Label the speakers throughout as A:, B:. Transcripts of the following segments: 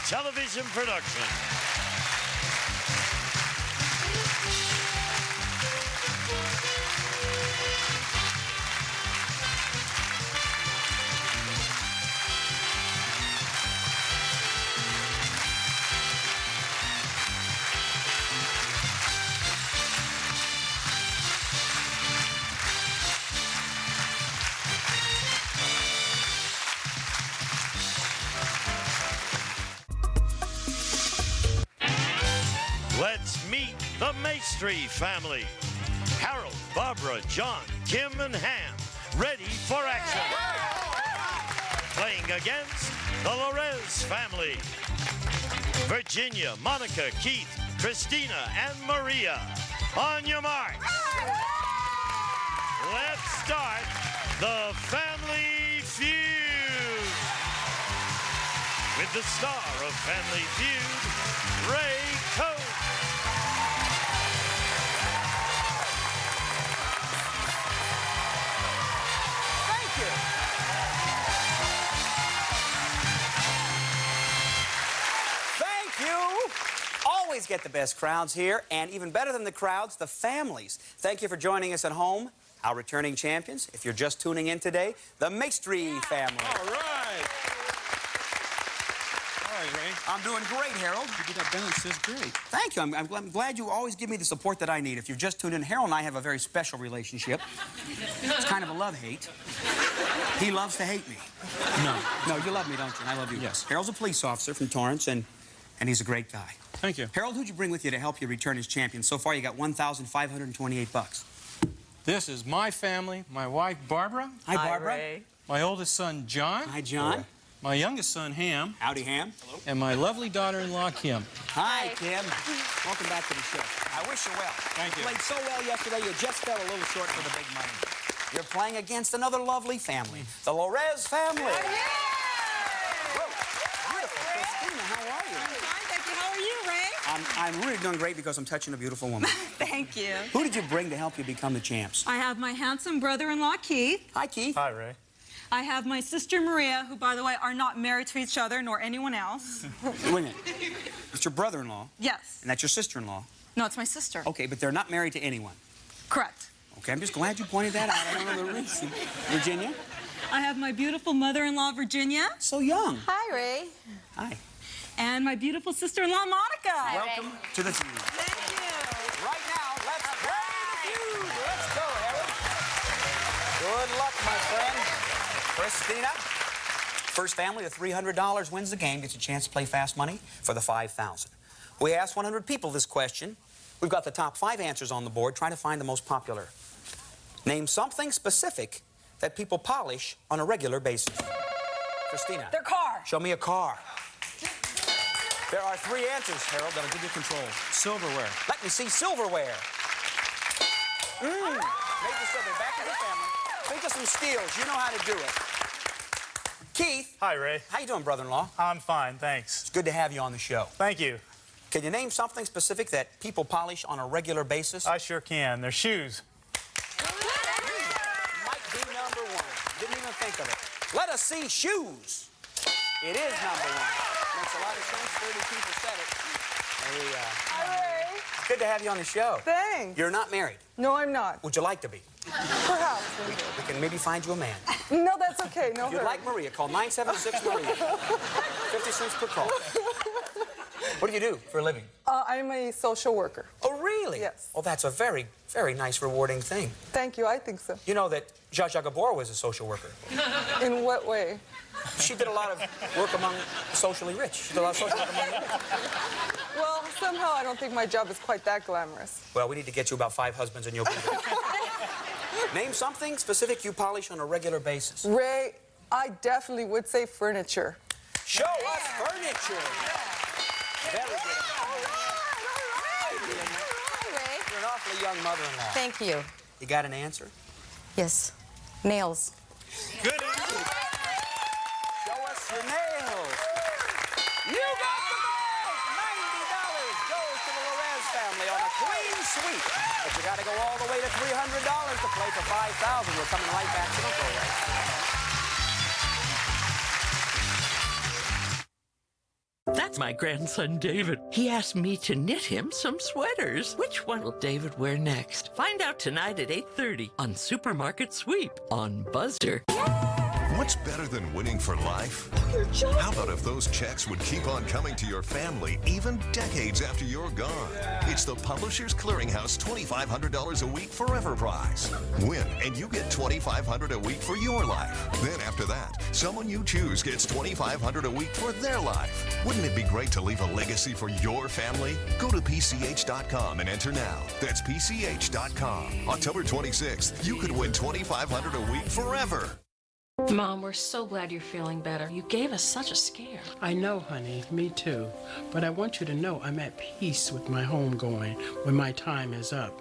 A: television production. Let's meet the Maestri family. Harold, Barbara, John, Kim, and Ham, ready for action. Playing against the Larez family. Virginia, Monica, Keith, Christina, and Maria. On your marks. Let's start the Family Feud. With the star of Family Feud, Ray Coe.
B: Always get the best crowds here, and even better than the crowds, the families. Thank you for joining us at home, our returning champions. If you're just tuning in today, the Maestri family.
C: All right. All right, Ray.
B: I'm doing great, Harold.
C: You did that balance is great.
B: Thank you. I'm glad you always give me the support that I need. If you've just tuned in, Harold and I have a very special relationship. It's kind of a love-hate. He loves to hate me. No, you love me, don't you? And I love you.
C: Yes.
B: Harold's a police officer from Torrance, and he's a great guy.
C: Thank you.
B: Harold, who'd you bring with you to help you return as champion? So far, you got $1,528.
C: This is my family, my wife, Barbara.
B: Hi, Barbara.
D: Ray.
C: My oldest son, John.
B: Hi, John.
C: My youngest son, Ham.
B: Howdy, Ham. Hello.
C: And my lovely daughter-in-law, Kim.
B: Hi, Kim. Welcome back to the show. I wish you well.
C: Thank you.
B: Played so well yesterday, you just fell a little short for the big money. You're playing against another lovely family, the Larez family. Whoa, beautiful. Christina, how are you?
D: Fine, thank you. How are you, Ray?
B: I'm really doing great because I'm touching a beautiful woman.
D: Thank you.
B: Who did you bring to help you become the champs?
D: I have my handsome brother-in-law, Keith.
B: Hi, Keith.
C: Hi, Ray.
D: I have my sister, Maria, who, by the way, are not married to each other nor anyone else.
B: Wait a minute. It's your brother-in-law,
D: Yes.
B: and that's your sister-in-law.
D: No, it's my sister.
B: Okay, but they're not married to anyone.
D: Correct.
B: Okay, I'm just glad you pointed that out. I don't know the reason. Virginia?
D: I have my beautiful mother-in-law, Virginia.
B: So young.
D: Hi, Ray.
B: Hi.
D: And my beautiful sister-in-law, Monica.
B: Welcome to the Feud.
D: Thank you.
B: Right now, let's play the Feud. Let's go, Harold. Good luck, my friend. Christina. First family of $300 wins the game, gets a chance to play fast money for the $5,000. We asked 100 people this question. We've got the top 5 answers on the board, trying to find the most popular. Name something specific that people polish on a regular basis. Christina.
D: Their car.
B: Show me a car. There are 3 answers, Harold, that'll give you control.
C: Silverware.
B: Let me see silverware. Major silver, back to the family. Think of some steals. You know how to do it. Keith.
E: Hi, Ray.
B: How you doing, brother-in-law?
E: I'm fine, thanks.
B: It's good to have you on the show.
E: Thank you.
B: Can you name something specific that people polish on a regular basis?
E: I sure can. They're shoes.
B: Might be number 1. Didn't even think of it. Let us see shoes. It is number 1. Makes a lot of sense. 30 people said it.
F: Hi, Ray.
B: Good to have you on the show.
F: Thanks.
B: You're not married.
F: No, I'm not.
B: Would you like to be?
F: Perhaps.
B: We can maybe find you a man.
F: No, that's okay. No
B: If you'd
F: hurry.
B: like Maria, call 976-MARIA. 50 cents per call. What do you do for a living?
F: I'm a social worker.
B: Oh, really?
F: Yes.
B: Oh, that's a very, very nice, rewarding thing.
F: Thank you. I think so.
B: You know that Zsa Zsa Gabor was a social worker.
F: In what way?
B: She did a lot of work among the socially rich. She did a lot of social work among the rich.
F: Well, somehow I don't think my job is quite that glamorous.
B: Well, we need to get you about 5 husbands and you'll be there. Name something specific you polish on a regular basis.
F: Ray, I definitely would say furniture.
B: Show us furniture. Very good. You're an awfully young mother-in-law.
G: Thank you.
B: You got an answer?
G: Yes. Nails.
E: Good answer.
B: Show us your nails. You got the nails. $90 goes to the Larez family on a clean sweep. But you got to go all the way to $300 to play for $5,000. We're coming right back to the program.
H: That's My grandson David. He asked me to knit him some sweaters. Which one will David wear next? Find out tonight at 8:30 on Supermarket Sweep on Buzzer.
I: What's better than winning for life?
F: Your job.
I: How about if those checks would keep on coming to your family even decades after you're gone? It's the Publishers Clearinghouse $2,500 a week forever prize. Win and you get $2,500 a week for your life. Then after that, someone you choose gets $2,500 a week for their life. Wouldn't it be great to leave a legacy for your family? Go to PCH.com and enter now. That's PCH.com. October 26th, you could win $2,500 a week forever.
J: Mom, we're so glad you're feeling better. You gave us such a scare.
K: I know, honey. Me too. But I want you to know I'm at peace with my homegoing when my time is up.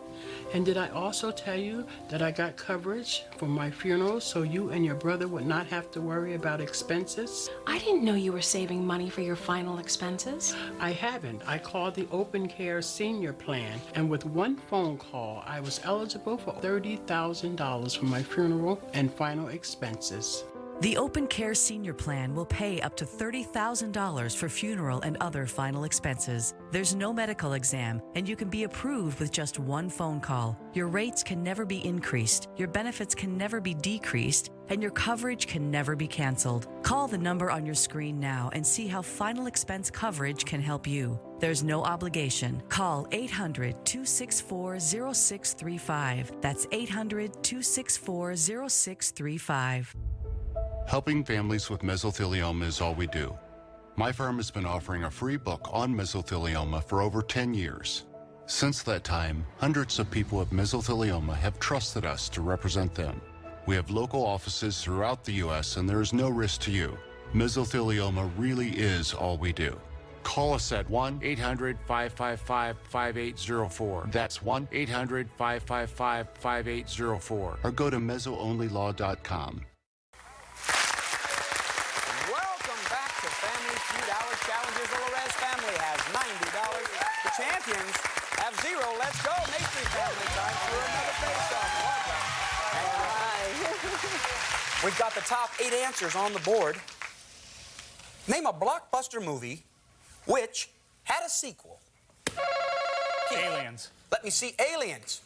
K: And did I also tell you that I got coverage for my funeral so you and your brother would not have to worry about expenses?
J: I didn't know you were saving money for your final expenses.
K: I haven't. I called the Open Care Senior Plan, and with one phone call, I was eligible for $30,000 for my funeral and final expenses.
L: The Open Care Senior Plan will pay up to $30,000 for funeral and other final expenses. There's no medical exam, and you can be approved with just one phone call. Your rates can never be increased, your benefits can never be decreased, and your coverage can never be canceled. Call the number on your screen now and see how final expense coverage can help you. There's no obligation. Call 800-264-0635. That's 800-264-0635.
M: Helping families with mesothelioma is all we do. My firm has been offering a free book on mesothelioma for over 10 years. Since that time, hundreds of people with mesothelioma have trusted us to represent them. We have local offices throughout the U.S. and there is no risk to you. Mesothelioma really is all we do. Call us at 1-800-555-5804. That's 1-800-555-5804. Or go to mesoonlylaw.com.
B: Challengers, the Larez family has $90. The champions have $0. Let's go. Maestri family time for another face-off. We've got the top 8 answers on the board. Name a blockbuster movie which had a sequel.
E: Aliens.
B: Let me see. Aliens.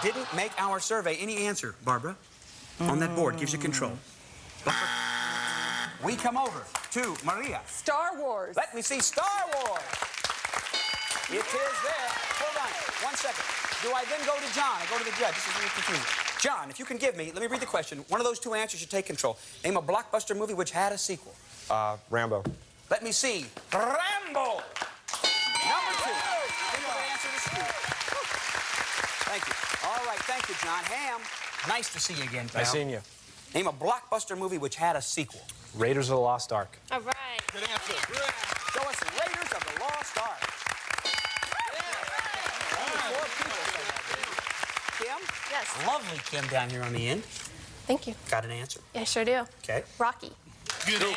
B: Didn't make our survey. Any answer, Barbara? On that board. Gives you control. We come over to Maria.
F: Star Wars.
B: Let me see Star Wars. It is there. Hold on 1 second. Do I then go to John? I go to the judge. This is really confusing. John, if you can give me, let me read the question. One of those 2 answers should take control. Name a blockbuster movie which had a sequel.
N: Rambo.
B: Let me see. Rambo. Number 2. Think of an answer to speak. Thank you. All right, thank you, John. Ham, nice to see you again, pal.
N: Nice seeing you.
B: Name a blockbuster movie which had a sequel.
N: Raiders of the Lost Ark.
J: All right.
B: Good answer. Show us Raiders of the Lost Ark. Only 4 people said that. Kim?
G: Yes.
B: Lovely Kim down here on the end.
G: Thank you.
B: Got an answer?
G: Yeah, I sure do.
B: Okay.
G: Rocky.
B: Good answer.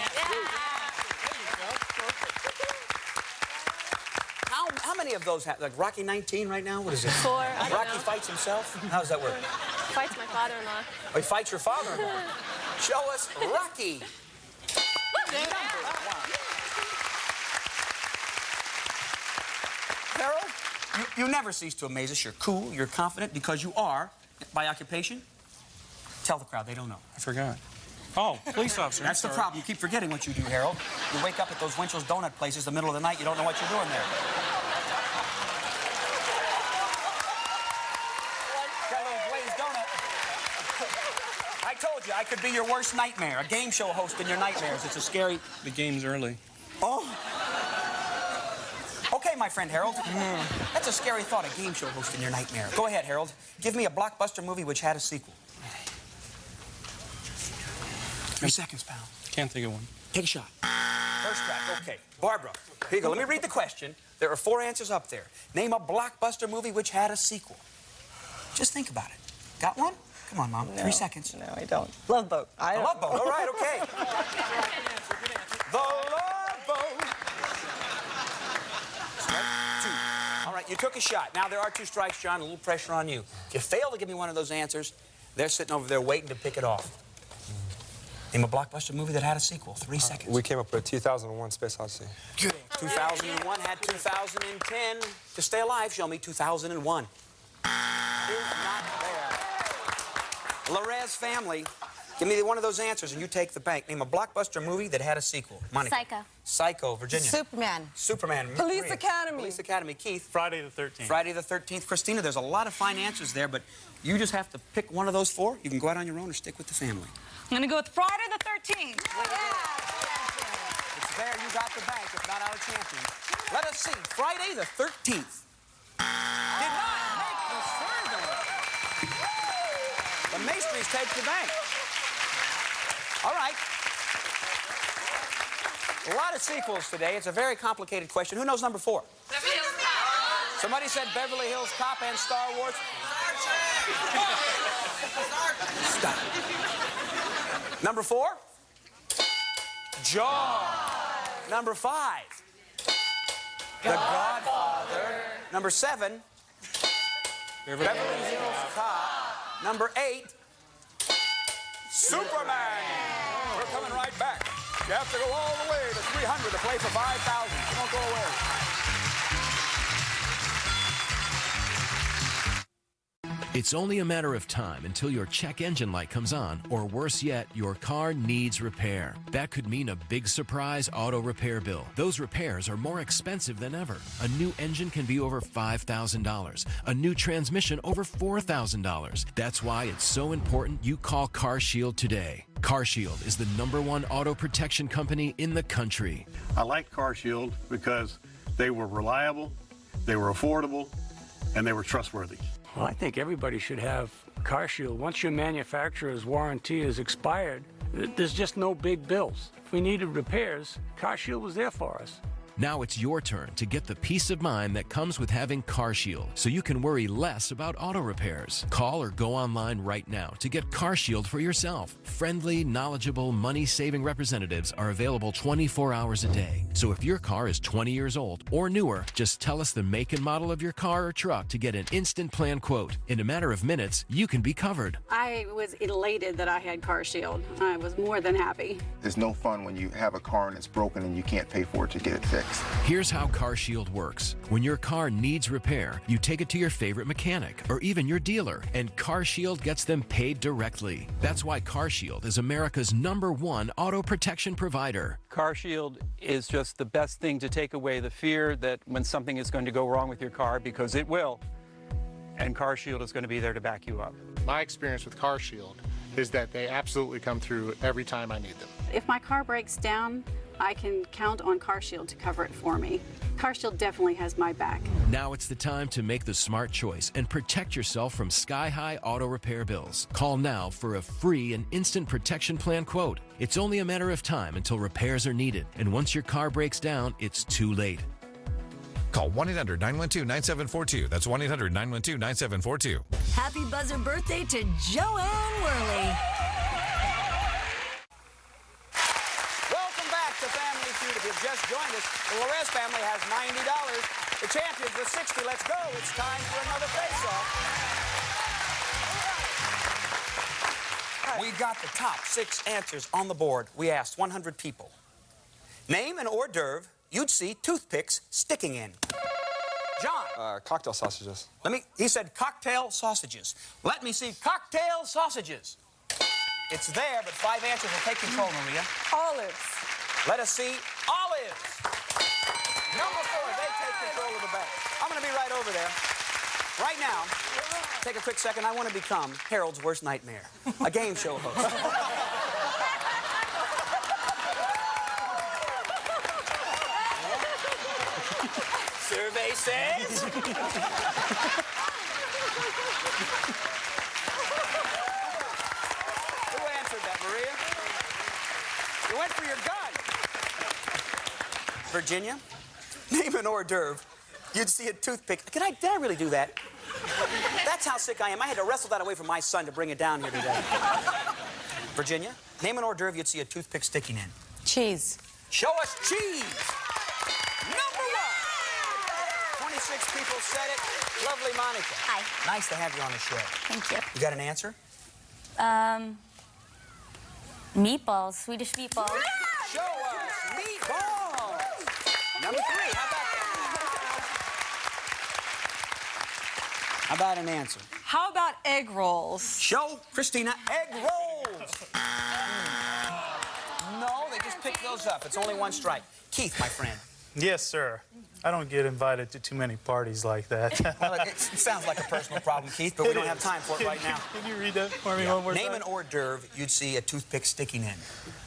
B: How many of those have, like Rocky 19 right now? What is it?
G: 4. I don't
B: Rocky
G: know.
B: fights himself? How does that work?
G: Fights my father-in-law.
B: Oh, he fights your father-in-law. Show us Rocky. Harold, you never cease to amaze us. You're cool, you're confident, because you are, by occupation. Tell the crowd, they don't know.
C: I forgot. Oh, police officer.
B: That's the problem. You keep forgetting what you do, Harold. You wake up at those Winchell's donut places in the middle of the night, you don't know what you're doing there. Got a little glazed donut. I told you, I could be your worst nightmare. A game show host in your nightmares. It's a scary...
C: The game's early.
B: Oh. Okay, my friend Harold. That's a scary thought, a game show host in your nightmare. Go ahead, Harold. Give me a blockbuster movie which had a sequel. 3 seconds, pal.
C: Can't think of one.
B: Take a shot. First crack, okay. Barbara, here you go. Let me read the question. There are 4 answers up there. Name a blockbuster movie which had a sequel. Just think about it. Got one? Come on, Mom. No, 3 seconds.
F: No, I don't. Love Boat.
B: The Love Boat. All right, okay. The Love Boat. Strike 2. All right, you took a shot. Now there are 2 strikes, John. A little pressure on you. If you fail to give me one of those answers, they're sitting over there waiting to pick it off. Name a blockbuster movie that had a sequel. 3 seconds.
N: We came up with 2001 Space Odyssey.
B: Good. 2001 had 2010. To stay alive, show me 2001. Is not there. Larez family, give me one of those answers and you take the bank. Name a blockbuster movie that had a sequel. Monica.
G: Psycho.
B: Psycho, Virginia.
F: Superman.
B: Superman.
F: Police
B: Maria.
F: Academy.
B: Police Academy. Keith.
E: Friday the 13th.
B: Friday the 13th. Christina, there's a lot of fine answers there, but you just have to pick one of those four. You can go out on your own or stick with the family.
D: I'm going to go with Friday the 13th.
B: It's there, you got the bank, if not our champion. Let us see. Friday the 13th. Did not make the survey. The Maestris take the bank. All right. A lot of sequels today. It's a very complicated question. Who knows number 4?
G: Beverly Hills Cop.
B: Somebody said Beverly Hills Cop and Star Wars. Stop. Number 4? Jaws. Number 5? The Godfather. Number 7? Beverly Hills Cop. Number 8? Superman. We're coming right back. You have to go all the way to 300 to play for 5,000. Don't go away.
O: It's only a matter of time until your check engine light comes on, or worse yet, your car needs repair. That could mean a big surprise auto repair bill. Those repairs are more expensive than ever. A new engine can be over $5,000. A new transmission over $4,000. That's why it's so important you call CarShield today. CarShield is the #1 auto protection company in the country.
P: I like CarShield because they were reliable, they were affordable, and they were trustworthy.
Q: Well, I think everybody should have CarShield. Once your manufacturer's warranty is expired, there's just no big bills. If we needed repairs, CarShield was there for us.
O: Now it's your turn to get the peace of mind that comes with having CarShield, so you can worry less about auto repairs. Call or go online right now to get CarShield for yourself. Friendly, knowledgeable, money-saving representatives are available 24 hours a day. So if your car is 20 years old or newer, just tell us the make and model of your car or truck to get an instant plan quote. In a matter of minutes, you can be covered.
R: I was elated that I had CarShield. I was more than happy.
S: It's no fun when you have a car and it's broken and you can't pay for it to get it fixed.
O: Here's how CarShield works. When your car needs repair, you take it to your favorite mechanic or even your dealer, and CarShield gets them paid directly. That's why CarShield is America's #1 auto protection provider.
T: CarShield is just the best thing to take away the fear that when something is going to go wrong with your car, because it will, and CarShield is going to be there to back you up.
C: My experience with CarShield is that they absolutely come through every time I need them.
R: If my car breaks down, I can count on CarShield to cover it for me. CarShield definitely has my back.
O: Now it's the time to make the smart choice and protect yourself from sky-high auto repair bills. Call now for a free and instant protection plan quote. It's only a matter of time until repairs are needed, and once your car breaks down, it's too late.
U: Call 1-800-912-9742. That's 1-800-912-9742.
V: Happy buzzer birthday to Joanne Worley.
B: Welcome back to Family Feud. If you've just joined us, the Larez family has $90. The champions with 60. Let's go. It's time for another face-off. We got the top 6 answers on the board. We asked 100 people. Name an hors d'oeuvre you'd see toothpicks sticking in. John.
N: Cocktail sausages.
B: He said cocktail sausages. Let me see cocktail sausages. It's there, but 5 answers will take control, Maria.
F: Olives.
B: Let us see olives. Number 4, they take control of the bank. I'm going to be right over there. Right now, take a quick second. I want to become Harold's worst nightmare, a game show host. Survey says... Who answered that, Maria? You went for your gun. Virginia, name an hors d'oeuvre you'd see a toothpick. Did I really do that? That's how sick I am. I had to wrestle that away from my son to bring it down here today. Virginia, name an hors d'oeuvre you'd see a toothpick sticking in.
F: Cheese.
B: Show us cheese. Number 1. 26 people said it. Lovely Monica.
G: Hi.
B: Nice to have you on the show.
G: Thank you.
B: You got an answer?
G: Meatballs, Swedish meatballs.
B: Show us meatballs. Number 3, how about that? How about an answer?
D: How about egg rolls?
B: Show Christina egg rolls. No, they just picked those up. It's only one strike. Keith, my friend.
E: Yes, sir. I don't get invited to too many parties like that.
B: Well, it sounds like a personal problem, Keith, but we don't have time for it right now.
E: Can you read that for me one more time?
B: Name an hors d'oeuvre you'd see a toothpick sticking in.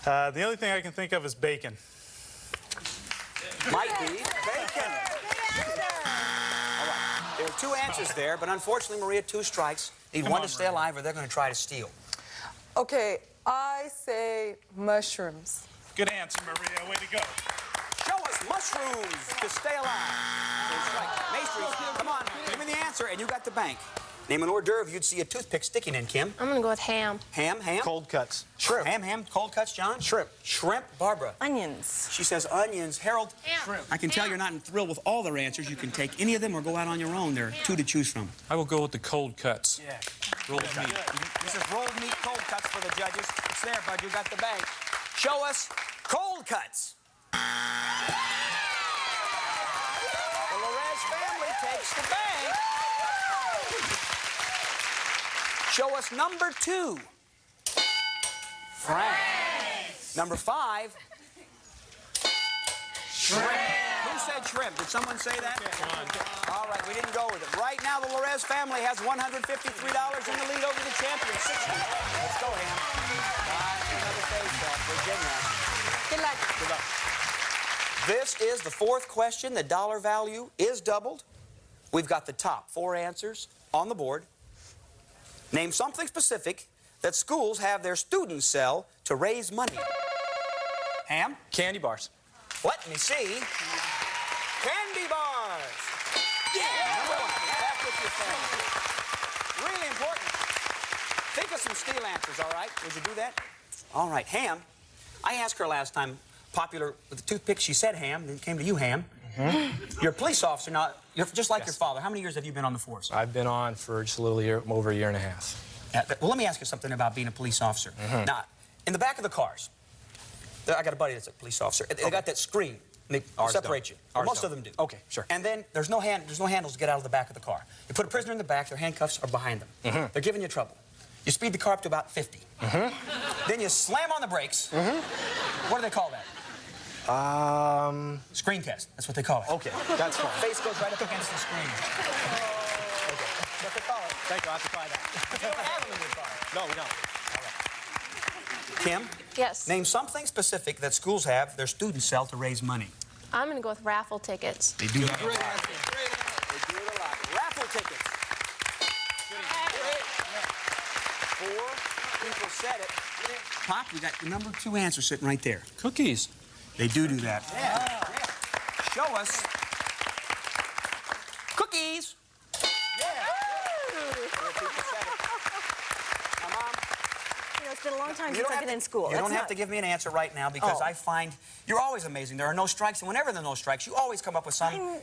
E: The only thing I can think of is bacon.
B: Might be bacon. All right. There are 2 answers there, but unfortunately, Maria, 2 strikes. Need one to stay alive, or they're going to try to steal.
F: Okay, I say mushrooms.
E: Good answer, Maria. Way to go.
B: Show us mushrooms to stay alive. That's right. Maestri, come on, give me the answer, and you got the bank. Name an hors d'oeuvre you'd see a toothpick sticking in, Kim.
G: I'm gonna go with ham.
B: Ham, ham.
E: Cold cuts.
B: Shrimp. Ham, cold cuts, John.
N: Shrimp.
B: Shrimp, Barbara.
D: Onions.
B: She says onions. Harold.
G: Ham.
N: Shrimp.
B: I can tell you're not thrilled with all their answers. You can take any of them or go out on your own. There are 2 to choose from.
A: I will go with the cold cuts.
B: Yeah.
A: Rolled meat.
B: This is rolled meat cold cuts for the judges. It's there, bud. You got the bank. Show us cold cuts. The Larez family takes the bank. Show us number 2. Frank. Number 5. Shrimp. Who said shrimp? Did someone say that? All right, we didn't go with it. Right now, the Larez family has $153 in the lead over the champion, 60. Let's go, Ham. Another face-off, Virginia.
F: Good luck.
B: Good luck. This is the 4th question. The dollar value is doubled. We've got the top 4 answers on the board. Name something specific that schools have their students sell to raise money. Ham?
N: Candy bars.
B: Let me see. Candy bars. Yeah! Number 1. Back with your family. Really important. Think of some steal answers, all right? Would you do that? All right. Ham. I asked her last time, popular with the toothpick, she said ham, then it came to you, Ham. You're a police officer now. You're just like your father. How many years have you been on the force?
N: I've been on for just a little over a year and a half.
B: Well, let me ask you something about being a police officer. Now, in the back of the cars, I got a buddy that's a police officer. They got that screen. They separate you. Most of them do.
N: Okay, sure.
B: And then there's no handles to get out of the back of the car. You put a prisoner in the back, their handcuffs are behind them. They're giving you trouble. You speed the car up to about 50. Then you slam on the brakes. What do they call that? Screen test. That's what they call it.
N: Okay, that's fine.
B: Face goes right up against the screen. Okay. That's what they call it.
N: Thank you, I'll have to try that.
B: You don't have them in your car.
N: No, we don't.
B: Kim?
G: Yes.
B: Name something specific that schools have their students sell to raise money.
G: I'm gonna go with raffle tickets.
B: They do that a lot. They do it a lot. Raffle tickets. 4 people said it. Pop, we got the number 2 answer sitting right there.
A: Cookies.
B: They do that. Yeah. Show us cookies.
H: It's been a long time since I've been in school.
B: You don't have to give me an answer right now because I find you're always amazing. There are no strikes, and whenever there are no strikes, you always come up with some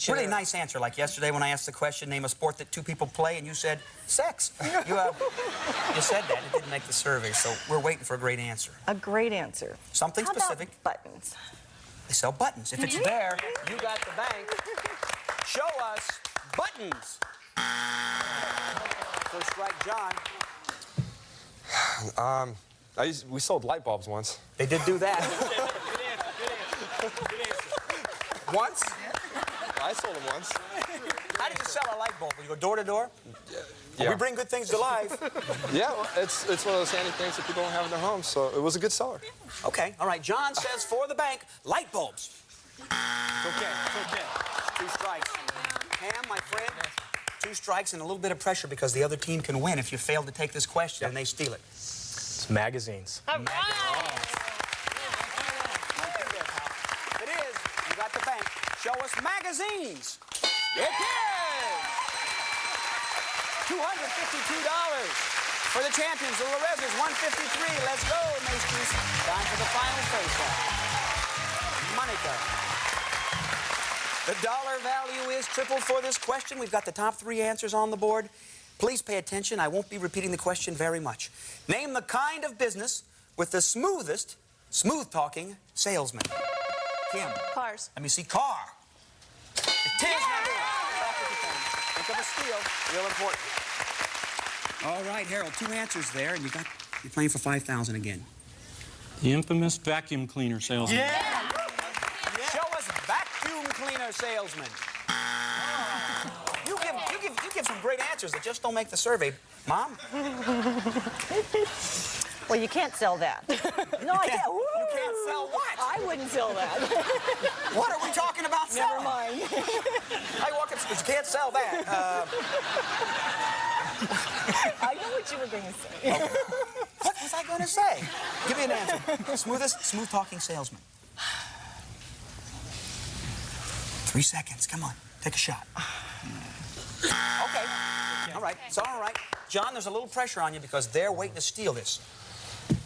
B: really nice answer. Like yesterday when I asked the question, name a sport that 2 people play, and you said sex. You said that. It didn't make the survey, so we're waiting for a great answer.
H: A great answer.
B: Something
H: How
B: specific.
H: About buttons.
B: They sell buttons. If it's there, you got the bank. Show us buttons. First strike, John.
N: We sold light bulbs once.
B: They did do that. Once?
N: I sold them once.
B: How did you sell a light bulb? You go door to door?
N: Yeah.
B: We bring good things to life.
N: Yeah, well, it's one of those handy things that people don't have in their homes, so it was a good seller.
B: Okay, all right. John says for the bank, light bulbs.
N: Okay.
B: 2 strikes. Ham, my friend, 2 strikes and a little bit of pressure because the other team can win if you fail to take this question and they steal it.
N: It's magazines.
G: All right.
B: It is. You got the bank. Show us magazines. It is. $252 for the champions. The Larez's $153. Let's go, Maestri. Time for the final face-off. Monica. The dollar value is tripled for this question. We've got the top 3 answers on the board. Please pay attention. I won't be repeating the question very much. Name the kind of business with the smoothest, smooth-talking salesman? Kim.
G: Cars.
B: Let me see. Car. It is number one. Think of a steal. Real important. All right, Harold, 2 answers there, and you're playing for $5,000 again.
A: The infamous vacuum cleaner salesman.
B: Yeah. Show us vacuum cleaner salesman. You give some great answers that just don't make the survey. Mom?
H: Well, you can't sell that. No, I can't.
B: You can't sell what?
H: I wouldn't sell that.
B: What are we talking about selling?
H: Never mind.
B: I walk up, you can't sell that.
H: I know what you were going to say.
B: What was I going to say? Give me an answer. Smooth-talking salesman. 3 seconds. Come on. Take a shot. Okay. All right. It's all right. John, there's a little pressure on you because they're waiting to steal this.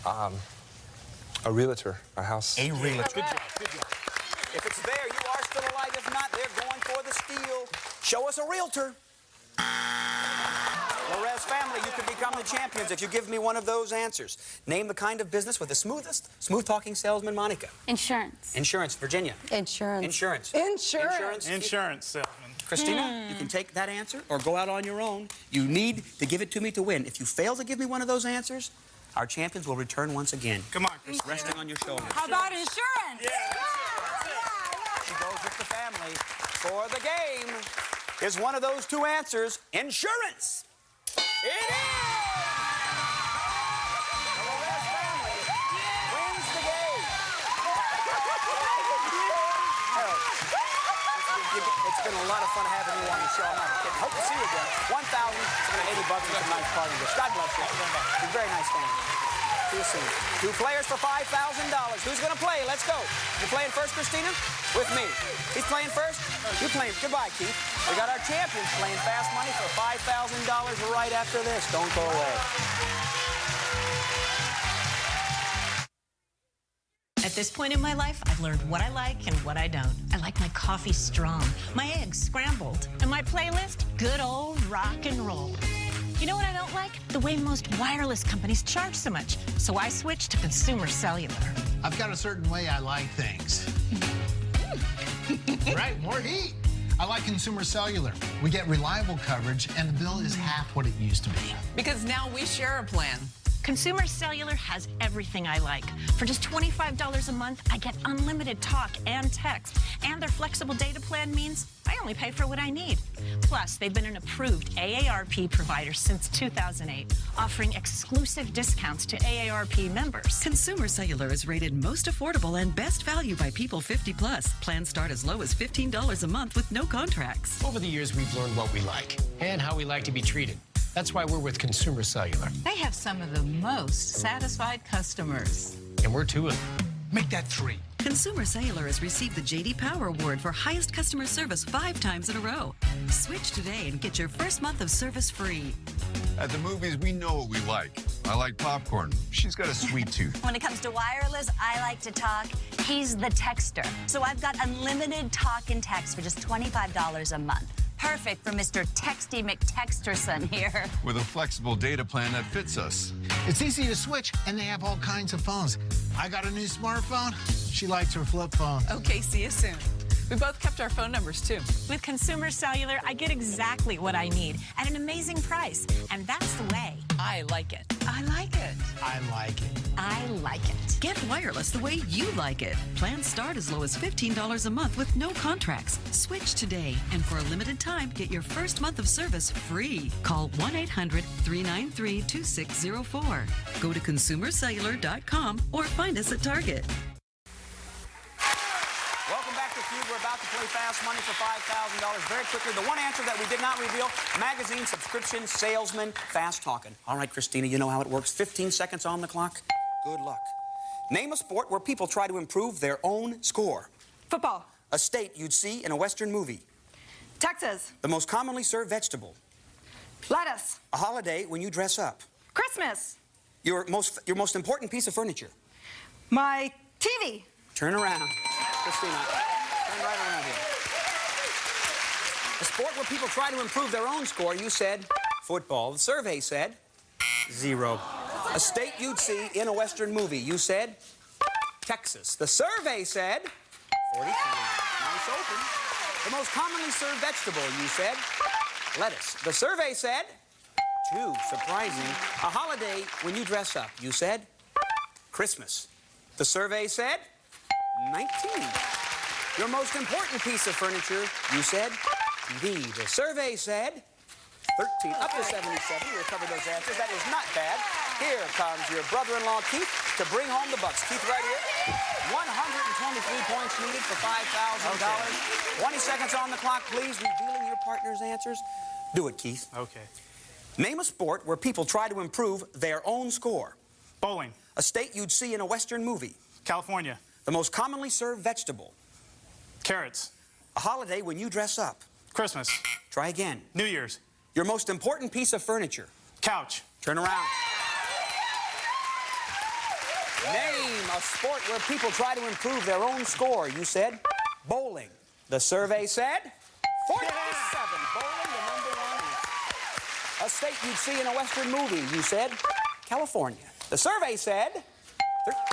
N: A realtor, a house.
B: A realtor. Good job. Good job. If it's there, you are still alive. If not, they're going for the steal. Show us a realtor. Larez family, you can become the champions if you give me one of those answers. Name the kind of business with the smooth-talking salesman, Monica.
G: Insurance.
B: Insurance, Virginia.
F: Insurance.
B: Insurance.
F: Insurance.
E: Insurance salesman.
B: Christina, you can take that answer or go out on your own. You need to give it to me to win. If you fail to give me one of those answers, our champions will return once again.
E: Come on, Christina.
B: Resting on your shoulders.
D: How about insurance?
B: She goes with the family. For the game is one of those 2 answers, insurance. It is! The Larez family wins the game. Harold, it's been a lot of fun having you on the show. I'm not kidding. Hope to see you again. $1,680 is a nice party. God bless you. You're a very nice family. See you soon. 2 players for $5,000. Who's going to play? Let's go. You playing first, Christina? With me. He's playing first? You playing. Goodbye, Keith. We got our champions playing fast money for $5,000 right after this. Don't go away.
V: At this point in my life, I've learned what I like and what I don't. I like my coffee strong, my eggs scrambled, and my playlist, good old rock and roll. You know what I don't like? The way most wireless companies charge so much. So I switched to Consumer Cellular.
I: I've got a certain way I like things. Right, more heat. I like Consumer Cellular. We get reliable coverage, and the bill is half what it used to be.
F: Because now we share a plan.
V: Consumer Cellular has everything I like. For just $25 a month, I get unlimited talk and text. And their flexible data plan means I only pay for what I need. Plus, they've been an approved AARP provider since 2008, offering exclusive discounts to AARP members.
L: Consumer Cellular is rated most affordable and best value by people 50 plus. Plans start as low as $15 a month with no contracts.
K: Over the years, we've learned what we like and how we like to be treated. That's why we're with Consumer Cellular.
F: They have some of the most satisfied customers.
K: And we're 2 of them. Make that 3.
L: Consumer Cellular has received the J.D. Power Award for highest customer service 5 times in a row. Switch today and get your first month of service free.
W: At the movies, we know what we like. I like popcorn. She's got a sweet tooth.
V: When it comes to wireless, I like to talk. He's the texter. So I've got unlimited talk and text for just $25 a month. Perfect for Mr. Texty McTexterson here.
W: With a flexible data plan that fits us.
I: It's easy to switch, and they have all kinds of phones. I got a new smartphone. She likes her flip phone.
F: Okay, see you soon. We both kept our phone numbers, too.
V: With Consumer Cellular, I get exactly what I need at an amazing price. And that's the way.
F: I like it. I like it.
I: I like it.
V: I like it.
L: Get wireless the way you like it. Plans start as low as $15 a month with no contracts. Switch today, and for a limited time, get your first month of service free. Call 1-800-393-2604. Go to consumercellular.com or find us at Target.
B: Welcome back to Feud. We're about to play fast money for $5,000. Very quickly, the one answer that we did not reveal, magazine subscription salesman, fast talking. All right, Christina, you know how it works. 15 seconds on the clock. Good luck. Name a sport where people try to improve their own score.
D: Football.
B: A state you'd see in a Western movie.
D: Texas.
B: The most commonly served vegetable.
D: Lettuce.
B: A holiday when you dress up.
D: Christmas.
B: Your most important piece of furniture.
D: My TV.
B: Turn around. Christina, turn right around here. A sport where people try to improve their own score, you said football. The survey said 0. A state you'd see in a Western movie. You said Texas. The survey said 43. Nice open. The most commonly served vegetable. You said lettuce. The survey said 2. Surprising. A holiday when you dress up. You said Christmas. The survey said 19. Your most important piece of furniture. You said TV. The survey said 13. Up to 77. We'll cover those answers. That is not bad. Here comes your brother-in-law, Keith, to bring home the bucks. Keith, right here. 123 points needed for $5,000. Okay. 20 seconds on the clock, please. Revealing your partner's answers. Do it, Keith.
E: Okay.
B: Name a sport where people try to improve their own score.
E: Bowling.
B: A state you'd see in a Western movie.
E: California.
B: The most commonly served vegetable.
E: Carrots.
B: A holiday when you dress up.
E: Christmas.
B: Try again.
E: New Year's.
B: Your most important piece of furniture.
E: Couch.
B: Turn around. Name a sport where people try to improve their own score. You said bowling. The survey said 47. Bowling, the #1 answer. A state you'd see in a Western movie. You said California. The survey said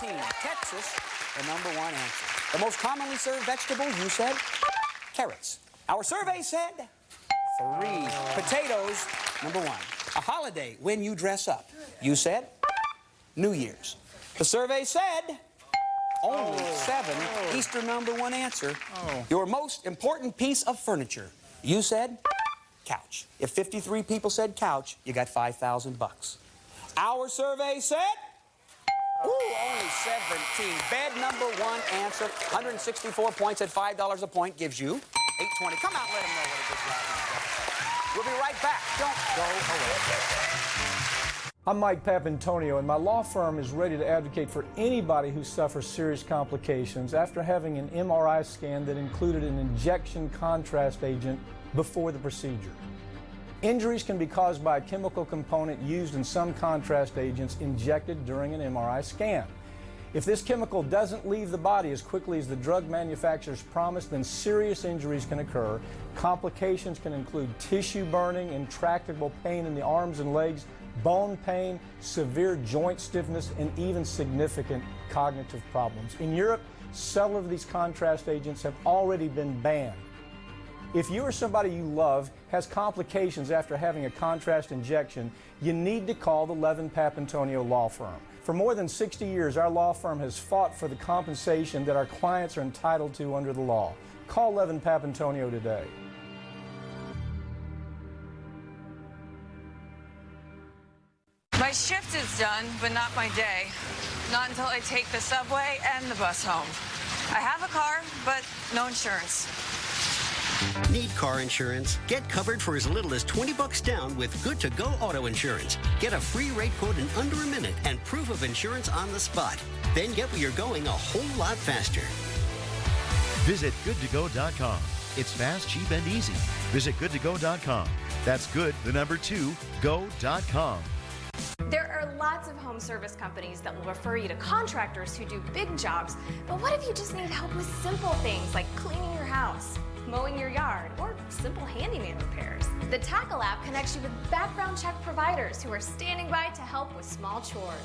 B: 13. Texas, the #1 answer. The most commonly served vegetable. You said carrots. Our survey said 3. Potatoes, #1. A holiday when you dress up. You said New Year's. The survey said only 7. Easter, #1 answer. Your most important piece of furniture. You said couch. If 53 people said couch, you got $5,000. Our survey said only 17. Bed #1 answer. 164 points at $5 a point gives you $820. Come out and let them know what a good job you've done. We'll be right back. Don't go away.
J: I'm Mike Papantonio, and my law firm is ready to advocate for anybody who suffers serious complications after having an MRI scan that included an injection contrast agent before the procedure. Injuries can be caused by a chemical component used in some contrast agents injected during an MRI scan. If this chemical doesn't leave the body as quickly as the drug manufacturers promised, then serious injuries can occur. Complications can include tissue burning, intractable pain in the arms and legs, bone pain, severe joint stiffness, and even significant cognitive problems. In Europe, several of these contrast agents have already been banned. If you or somebody you love has complications after having a contrast injection, you need to call the Levin Papantonio Law Firm. For more than 60 years, our law firm has fought for the compensation that our clients are entitled to under the law. Call Levin Papantonio today.
F: My shift is done, but not my day. Not until I take the subway and the bus home. I have a car, but no insurance.
M: Need car insurance? Get covered for as little as $20 down with Good to Go Auto Insurance. Get a free rate quote in under a minute and proof of insurance on the spot. Then get where you're going a whole lot faster.
P: Visit goodtogo.com. It's fast, cheap, and easy. Visit goodtogo.com. That's good, the number 2, go.com.
G: There are lots of home service companies that will refer you to contractors who do big jobs, but what if you just need help with simple things like cleaning your house, mowing your yard, or simple handyman repairs? The Tackle app connects you with background check providers who are standing by to help with small chores.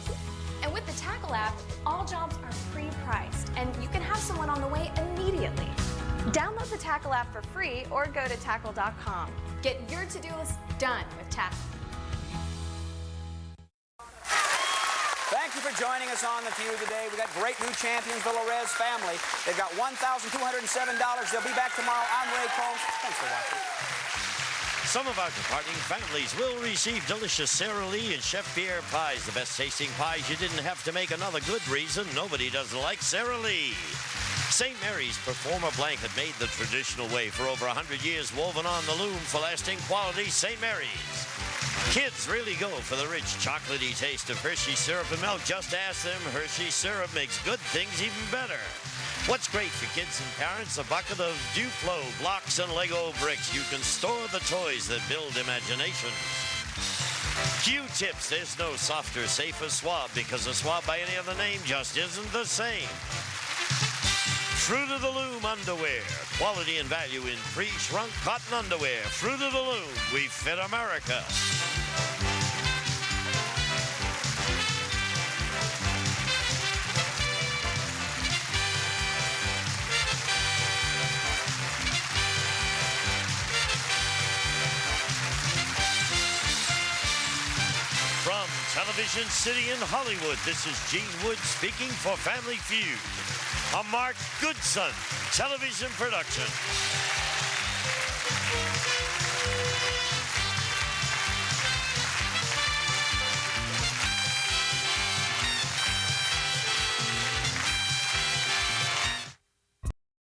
G: And with the Tackle app, all jobs are pre-priced, and you can have someone on the way immediately. Download the Tackle app for free or go to tackle.com. Get your to-do list done with Tackle.
B: Thank you for joining us on the Feud today. We got great new champions, the Larez family. They've got $1,207. They'll be back tomorrow. I'm Ray Combs. Thanks for watching.
X: Some of our departing families will receive delicious Sara Lee and Chef Pierre pies, the best tasting pies you didn't have to make another good reason. Nobody doesn't like Sara Lee. St. Mary's Performer Blanket, made the traditional way for over 100 years, woven on the loom for lasting quality. St. Mary's. Kids really go for the rich, chocolatey taste of Hershey syrup and milk. Just ask them. Hershey syrup makes good things even better. What's great for kids and parents? A bucket of Duplo blocks and Lego bricks. You can store the toys that build imaginations. Q-tips. There's no softer, safer swab, because a swab by any other name just isn't the same. Fruit of the Loom underwear. Quality and value in pre-shrunk cotton underwear. Fruit of the Loom. We fit America. Television City in Hollywood, this is Gene Wood speaking for Family Feud. A Mark Goodson television production.